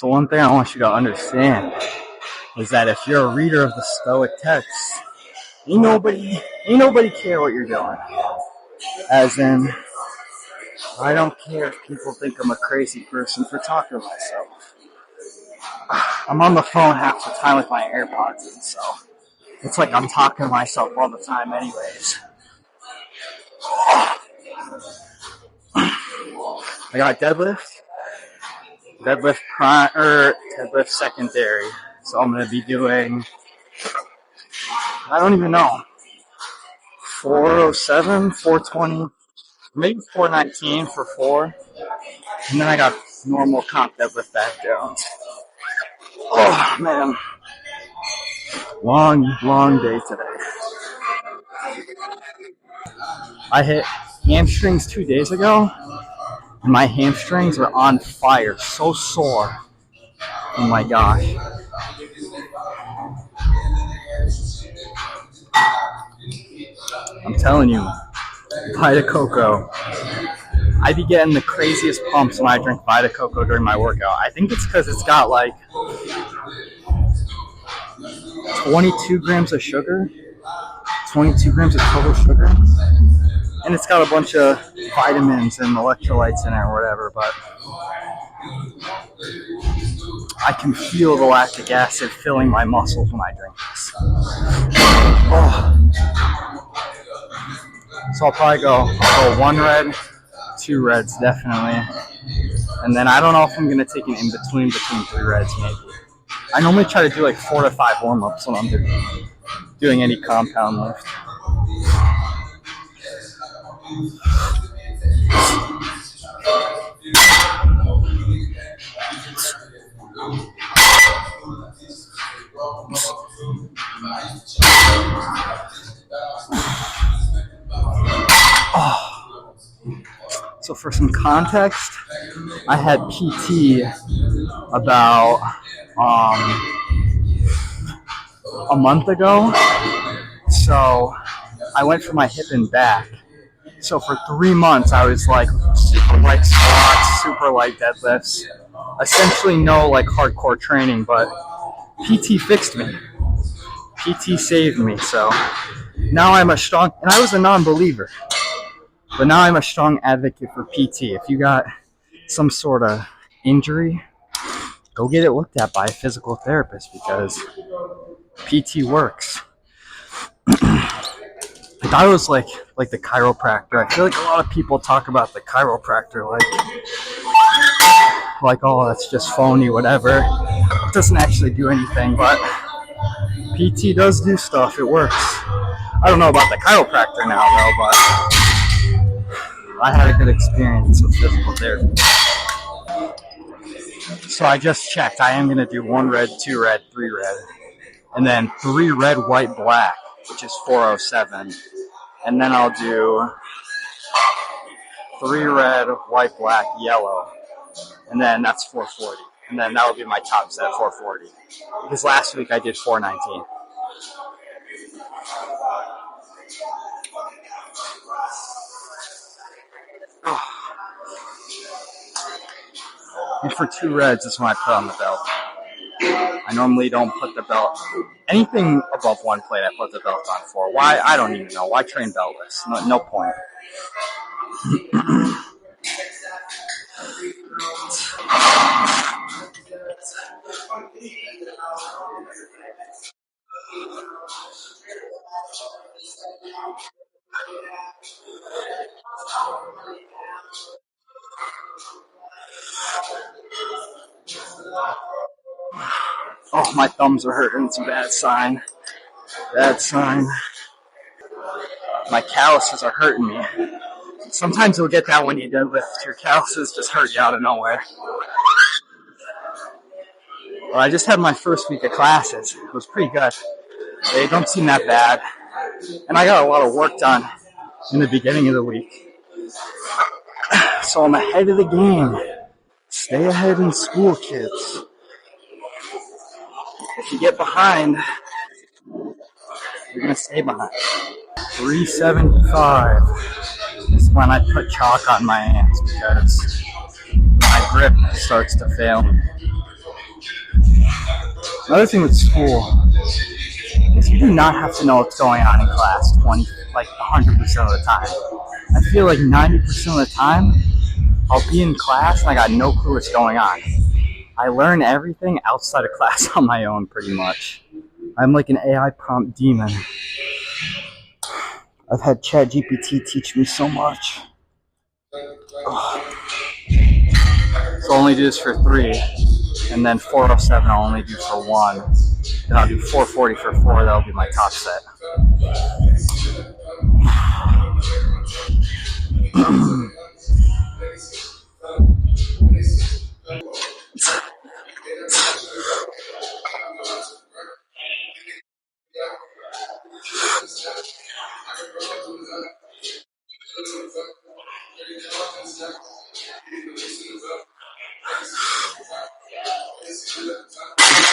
So one thing I want you to understand is that if you're a reader of the Stoic texts, ain't nobody care what you're doing. As in, I don't care if people think I'm a crazy person for talking to myself. I'm on the phone half the time with my AirPods in, so it's like I'm talking to myself all the time anyways. I got deadlift prime, deadlift secondary. So I'm going to be doing, I don't even know, 407, 420, maybe 419 for 4. And then I got normal comp deadlift back downs. Oh, man. Long day today. I hit hamstrings 2 days ago, and my hamstrings are on fire. So sore. Oh my gosh. I'm telling you, Vita Coco. I be getting the craziest pumps when I drink Vita Coco during my workout. I think it's because it's got like 22 grams of sugar, 22 grams of total sugar, and it's got a bunch of vitamins and electrolytes in it or whatever, but I can feel the lactic acid filling my muscles when I drink this. Oh. So I'll probably go 1 red, 2 reds definitely, and then I don't know if I'm going to take an in-between between 3 reds maybe. I normally try to do like 4 to 5 warm-ups when I'm doing any compound lift. Oh. So for some context, I had PT about a month ago. So I went for my hip and back. So for 3 months, I was like super light squats, super light deadlifts, essentially no like hardcore training, but PT fixed me. PT saved me. So now I'm a strong, and I was a non-believer, but now I'm a strong advocate for PT. If you got some sort of injury, go get it looked at by a physical therapist because PT works. I thought it was like the chiropractor. I feel like a lot of people talk about the chiropractor like oh, that's just phony, whatever. It doesn't actually do anything, but PT does do stuff. It works. I don't know about the chiropractor now though, but I had a good experience with physical therapy. So I just checked. I am going to do 1 red, 2 red, 3 red, and then 3 red, white, black, which is 407. And then I'll do 3 red, white, black, yellow, and then that's 440. And then that will be my top set, 440. Because last week I did 419. Oh. And for 2 reds, this one I put on the belt. I normally don't put the belt. Anything above 1 plate, I put the belt on for. Why? I don't even know. Why train beltless? No point. Oh, my thumbs are hurting. It's a bad sign. Bad sign. My calluses are hurting me. Sometimes you'll get that when you deadlift. Your calluses just hurt you out of nowhere. Well, I just had my first week of classes. It was pretty good. They don't seem that bad. And I got a lot of work done in the beginning of the week. So I'm ahead of the game. Stay ahead in school, kids. If you get behind, you're going to stay behind. 375 is when I put chalk on my hands because my grip starts to fail me. Another thing with school is you do not have to know what's going on in class 100% of the time. I feel like 90% of the time I'll be in class and I got no clue what's going on. I learn everything outside of class on my own pretty much. I'm like an AI prompt demon. I've had ChatGPT teach me so much. So I'll only do this for 3, and then 407 I'll only do for 1. Then I'll do 440 for 4, that'll be my top set.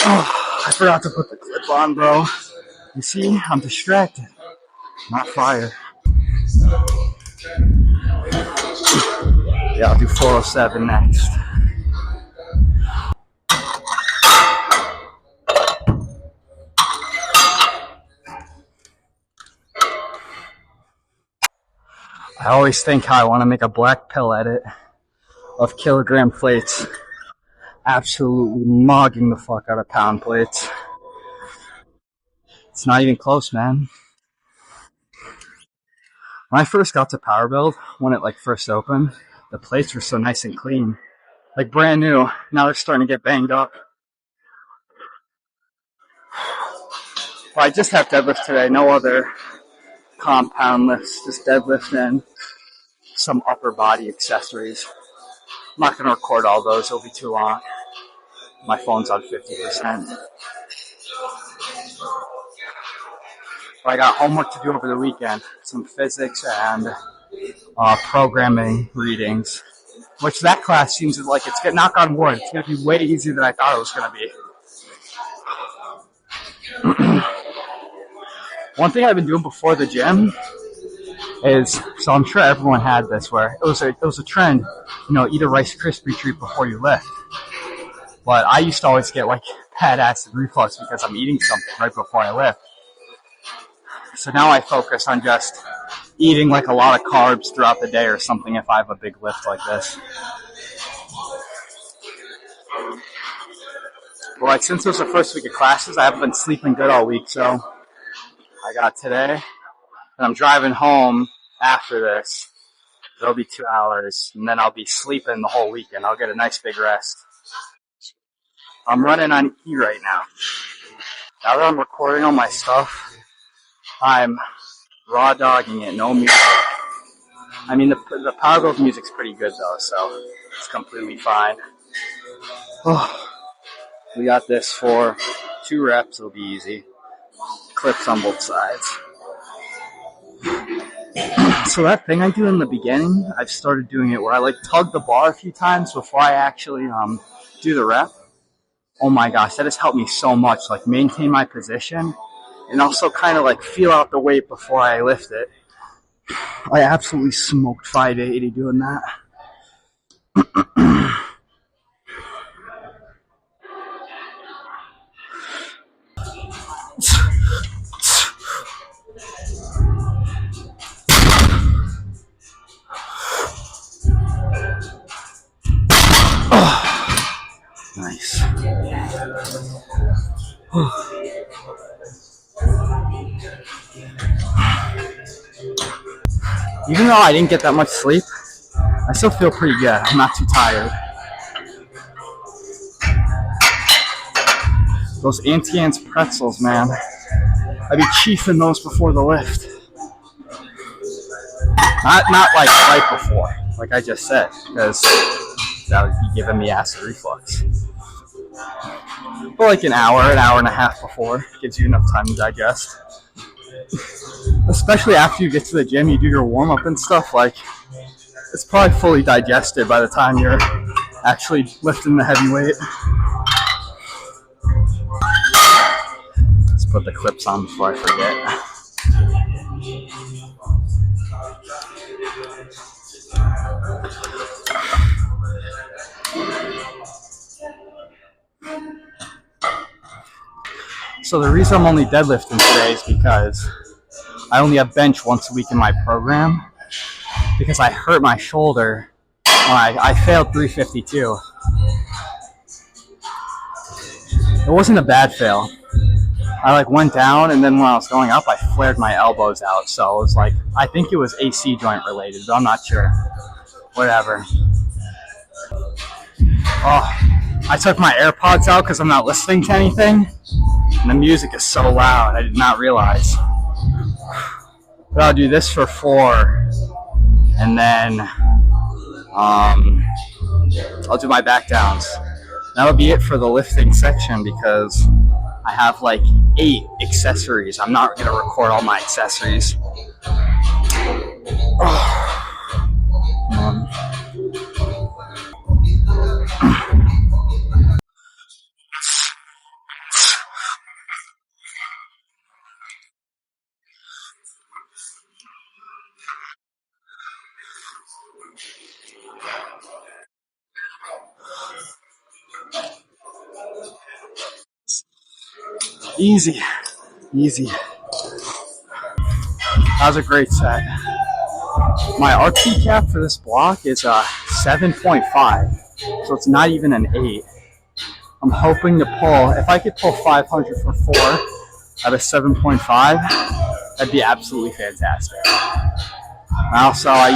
Oh, I forgot to put the clip on, bro. You see, I'm distracted. Not fire. Yeah, I'll do 407 next. I always think how I want to make a black pill edit of kilogram plates. Absolutely mogging the fuck out of pound plates. It's not even close, man. When I first got to Power Build, when it like first opened, the plates were so nice and clean. Like brand new. Now they're starting to get banged up. Well, I just have deadlift today, no other compound lifts, just deadlift and some upper body accessories. I'm not going to record all those, it'll be too long. My phone's on 50%. But I got homework to do over the weekend, some physics and programming readings, which that class seems like it's going to knock on wood. It's going to be way easier than I thought it was going to be. One thing I've been doing before the gym is, so I'm sure everyone had this, where it was a trend, eat a Rice Krispie treat before you lift. But I used to always get like bad acid reflux because I'm eating something right before I lift. So now I focus on just eating like a lot of carbs throughout the day or something if I have a big lift like this. But like since it was the first week of classes, I haven't been sleeping good all week, so I got today, and I'm driving home after this. It'll be 2 hours, and then I'll be sleeping the whole weekend. I'll get a nice big rest. I'm running on E right now. Now that I'm recording all my stuff, I'm raw dogging it, no music. I mean, the Power Build music's pretty good though, so it's completely fine. Oh, we got this for 2 reps, it'll be easy. Clips on both sides. So that thing I do in the beginning, I've started doing it where I like tug the bar a few times before I actually do the rep. Oh my gosh, that has helped me so much, like maintain my position and also kind of like feel out the weight before I lift it. I absolutely smoked 580 doing that. Oh, nice. Even though I didn't get that much sleep, I still feel pretty good. I'm not too tired. Those Auntie Anne's pretzels, man. I'd be chiefing those before the lift. Not like right before, like I just said, because that would be giving me acid reflux. But like an hour and a half before gives you enough time to digest. Especially after you get to the gym, you do your warm up and stuff, like it's probably fully digested by the time you're actually lifting the heavy weight. Let's put the clips on before I forget. So the reason I'm only deadlifting today is because I only have bench once a week in my program because I hurt my shoulder when I failed 352. It wasn't a bad fail. I like went down, and then when I was going up, I flared my elbows out. So it was like, I think it was AC joint related, but I'm not sure. Whatever. Oh, I took my AirPods out because I'm not listening to anything, and the music is so loud. I did not realize. But I'll do this for 4, and then I'll do my back downs. That'll be it for the lifting section because I have like 8 accessories. I'm not going to record all my accessories. Easy. That was a great set. My RP cap for this block is 7.5, so it's not even an 8. I'm hoping to pull, if I could pull 500 for 4 out of 7.5, that'd be absolutely fantastic. Also, I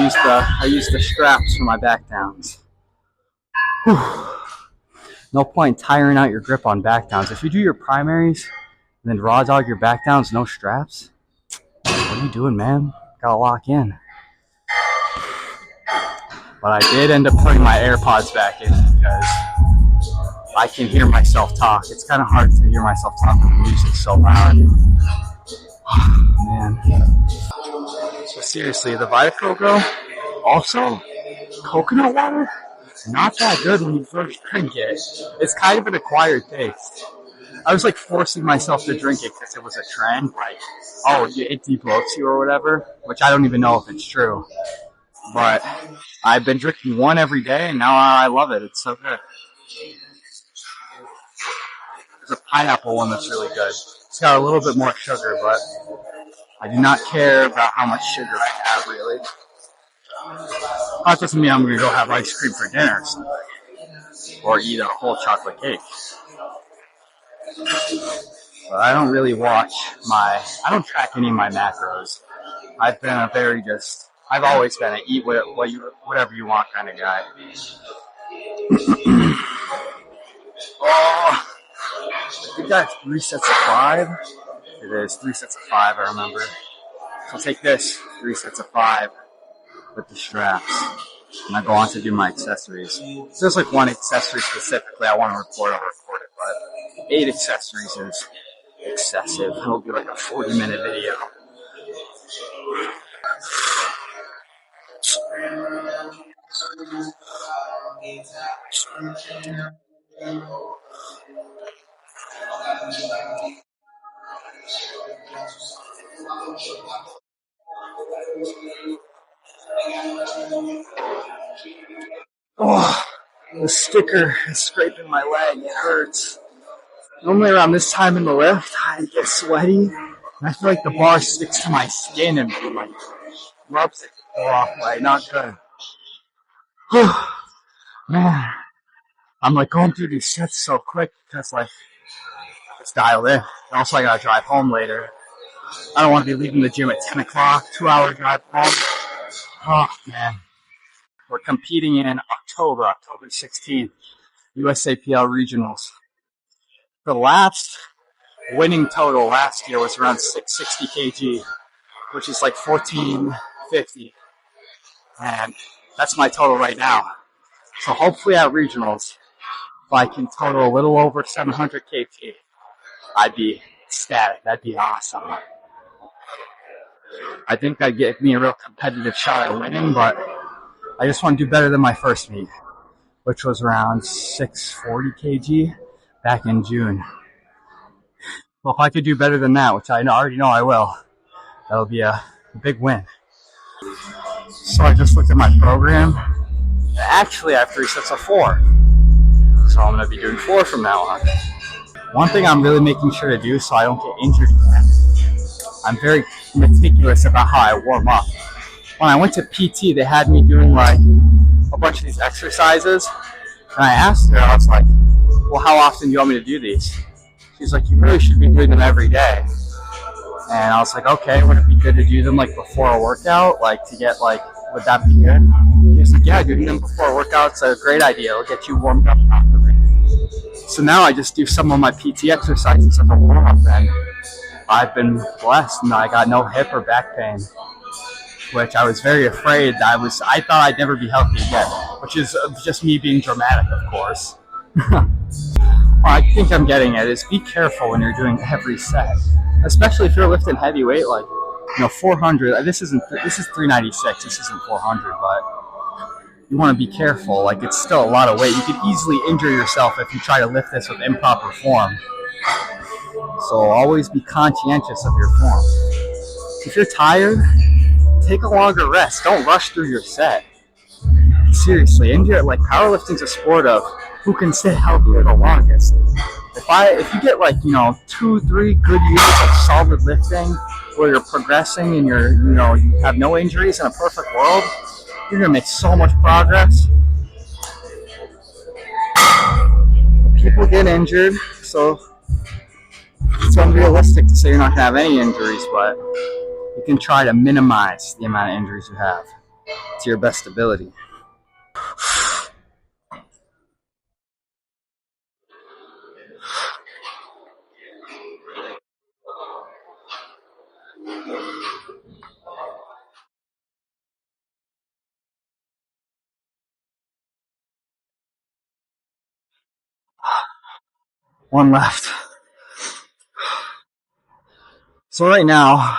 use the straps for my back downs. Whew. No point tiring out your grip on back downs. If you do your primaries and then raw dog your back downs, no straps, what are you doing, man? Gotta lock in. But I did end up putting my AirPods back in because I can hear myself talk. It's kind of hard to hear myself talk when the music's so loud. Man. So seriously, the Vitapro Go, also, coconut water, not that good when you first drink it. It's kind of an acquired taste. I was like forcing myself to drink it because it was a trend. Like, oh, it debloats you or whatever, which I don't even know if it's true. But I've been drinking one every day, and now I love it. It's so good. There's a pineapple one that's really good. It's got a little bit more sugar, but I do not care about how much sugar I have, really. That doesn't mean I'm going to go have ice cream for dinner or something, or eat a whole chocolate cake. But I don't really I don't track any of my macros. I've always been an eat whatever you want kind of guy. Oh, I think that's 3 sets of 5. It is 3 sets of 5, I remember. So I'll take this, 3 sets of 5 with the straps. And I go on to do my accessories. If there's like one accessory specifically I want to record, I'll record it. But 8 accessories is excessive. It'll be like a 40-minute video. Oh, the sticker is scraping my leg. It hurts. Normally around this time in the lift, I get sweaty. And I feel like the bar sticks to my skin and like rubs it the wrong way. Not good. Man, I'm like going through these sets so quick because like it's dialed in. And also, I gotta drive home later. I don't want to be leaving the gym at 10 o'clock. 2-hour drive home. Oh man, we're competing in October 16th, USAPL regionals. The last winning total last year was around 660 kg, which is like 1450, and that's my total right now. So hopefully at regionals, if I can total a little over 700 kg, I'd be ecstatic. That'd be awesome. I think that'd give me a real competitive shot at winning, but I just want to do better than my first meet, which was around 640 kg back in June. Well, if I could do better than that, which I already know I will, that'll be a big win. So I just looked at my program. Actually, I have 3 sets of 4. So I'm going to be doing 4 from now on. One thing I'm really making sure to do so I don't get injured again, I'm very meticulous about how I warm up. When I went to PT, they had me doing like a bunch of these exercises, and I asked her, I was like, well, how often do you want me to do these? She's like, you really should be doing them every day. And I was like, okay, would it be good to do them like before a workout? Like to get like, would that be good? She's like, yeah, doing them before a workout's a great idea. It'll get you warmed up properly. So now I just do some of my PT exercises as a warm up, and I've been blessed and I got no hip or back pain, which I was very afraid I thought I'd never be healthy again, which is just me being dramatic, of course. Well, I think I'm getting it is be careful when you're doing every set, especially if you're lifting heavy weight like 400. This is 396. This isn't 400, but you want to be careful. Like it's still a lot of weight. You could easily injure yourself if you try to lift this with improper form. So always be conscientious of your form. If you're tired, take a longer rest. Don't rush through your set. Seriously, powerlifting's a sport of who can stay healthier the longest. If you get 2-3 good years of solid lifting where you're progressing and you have no injuries in a perfect world, you're gonna make so much progress. People get injured, so it's unrealistic to say you're not gonna have any injuries, but you can try to minimize the amount of injuries you have to your best ability. One left. So right now,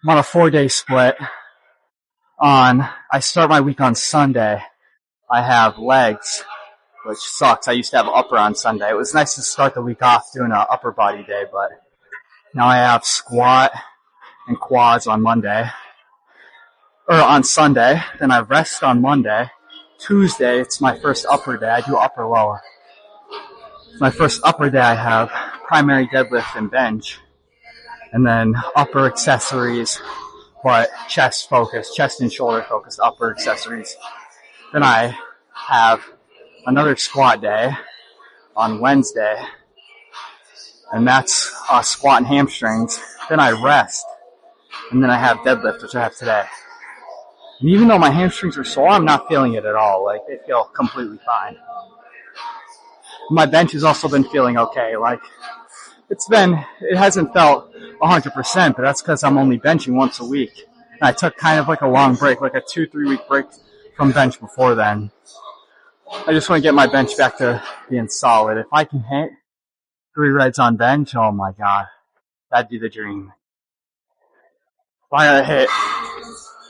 I'm on a 4-day split. I start my week on Sunday. I have legs, which sucks. I used to have upper on Sunday. It was nice to start the week off doing an upper body day, but now I have squat and quads on Monday, or on Sunday. Then I rest on Monday. Tuesday, it's my first upper day. I do upper lower. My first upper day, I have primary deadlift and bench, and then upper accessories, but chest and shoulder focused upper accessories. Then I have another squat day on Wednesday, and that's squat and hamstrings. Then I rest, and then I have deadlift, which I have today. And even though my hamstrings are sore, I'm not feeling it at all. Like, they feel completely fine. My bench has also been feeling okay. Like, it hasn't felt 100%, but that's because I'm only benching once a week. And I took kind of like a long break, like a 2-3 week break from bench before then. I just want to get my bench back to being solid. If I can hit 3 reds on bench, oh my god, that'd be the dream. If I gotta hit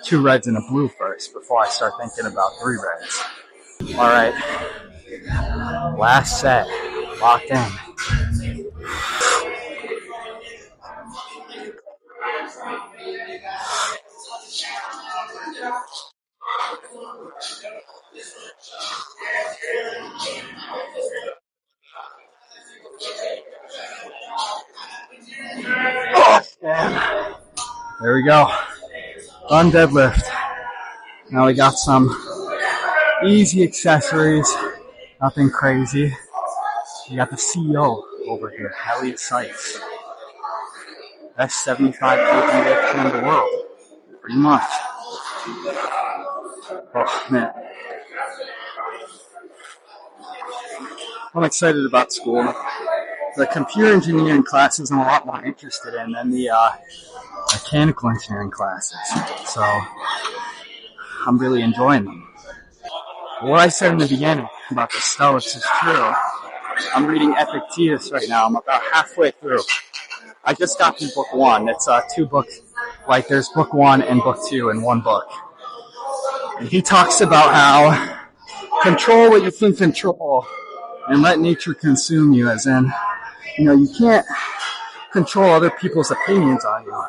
2 reds and a blue first before I start thinking about 3 reds. Alright, last set, locked in. Oh, damn. There we go. Done deadlift. Now we got some easy accessories. Nothing crazy. We got the CEO over here, Elliot Sykes. Best 75 kg lifter in the world. Pretty much. Oh, man. I'm excited about school. The computer engineering classes I'm a lot more interested in than the mechanical engineering classes. So I'm really enjoying them. What I said in the beginning about the Stoics is true. I'm reading Epictetus right now. I'm about halfway through. I just got through book 1. It's 2 books. Like, there's book 1 and book 2 in one book. And he talks about how control what you can control and let nature consume you, as in, you can't control other people's opinions on you.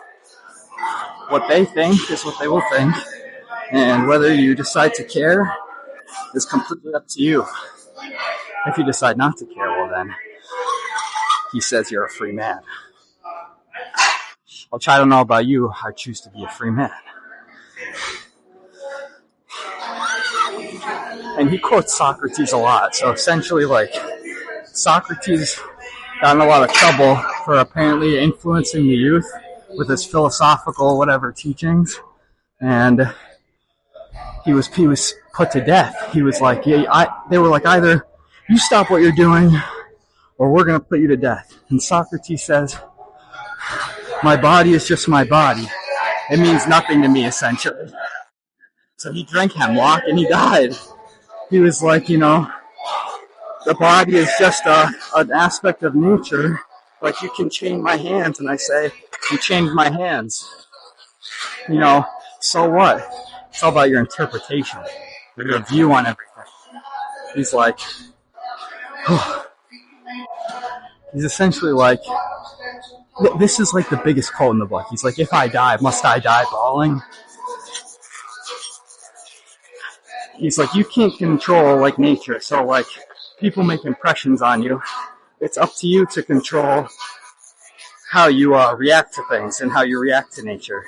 What they think is what they will think, and whether you decide to care is completely up to you. If you decide not to care, well then he says you're a free man. Which I don't know about you, I choose to be a free man. And he quotes Socrates a lot. So essentially, like, Socrates got in a lot of trouble for apparently influencing the youth with his philosophical whatever teachings, and he was put to death. He was like, they were like, either you stop what you're doing, or we're going to put you to death. And Socrates says, my body is just my body. It means nothing to me, essentially. So he drank hemlock and he died. He was like, the body is just an aspect of nature. Like, you can chain my hands. And I say, you chained my hands. So what? It's all about your interpretation, your view on everything. He's like, he's essentially like, this is like the biggest quote in the book. He's like, if I die, must I die bawling? He's like, you can't control like nature. So like, people make impressions on you. It's up to you to control how you react to things and how you react to nature.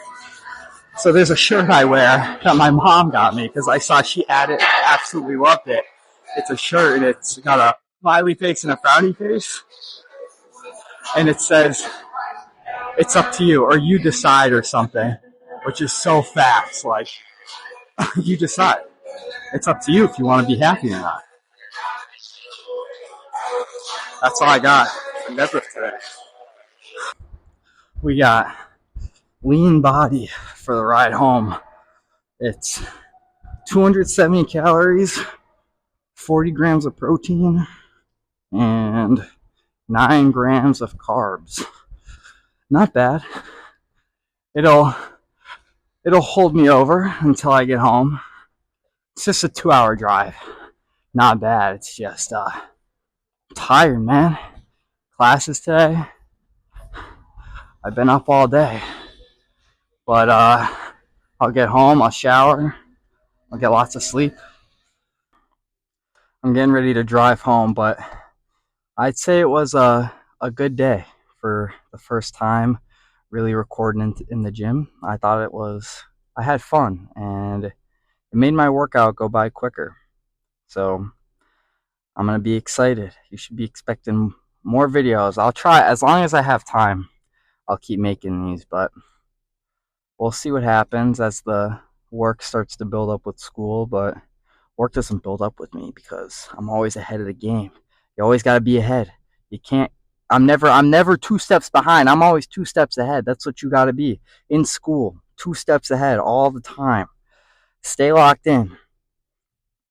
So there's a shirt I wear that my mom got me because I saw she had it, absolutely loved it. It's a shirt, it's got a smiley face and a frowny face. And it says, it's up to you, or you decide, or something, which is so fast. Like, you decide. It's up to you if you want to be happy or not. That's all I got for Deadlift today. We got lean body for the ride home. It's 270 calories, 40 grams of protein, and 9 grams of carbs. Not bad. It'll hold me over until I get home. It's just a 2-hour drive. Not bad. It's just tired, man. Classes today. I've been up all day. But I'll get home, I'll shower, I'll get lots of sleep. I'm getting ready to drive home, but I'd say it was a good day for the first time really recording in the gym. I had fun, and it made my workout go by quicker. So I'm going to be excited. You should be expecting more videos. I'll try, as long as I have time, I'll keep making these, but we'll see what happens as the work starts to build up with school. But work doesn't build up with me because I'm always ahead of the game. You always got to be ahead. You can't, I'm never 2 steps behind. I'm always 2 steps ahead. That's what you got to be in school. 2 steps ahead all the time. Stay locked in.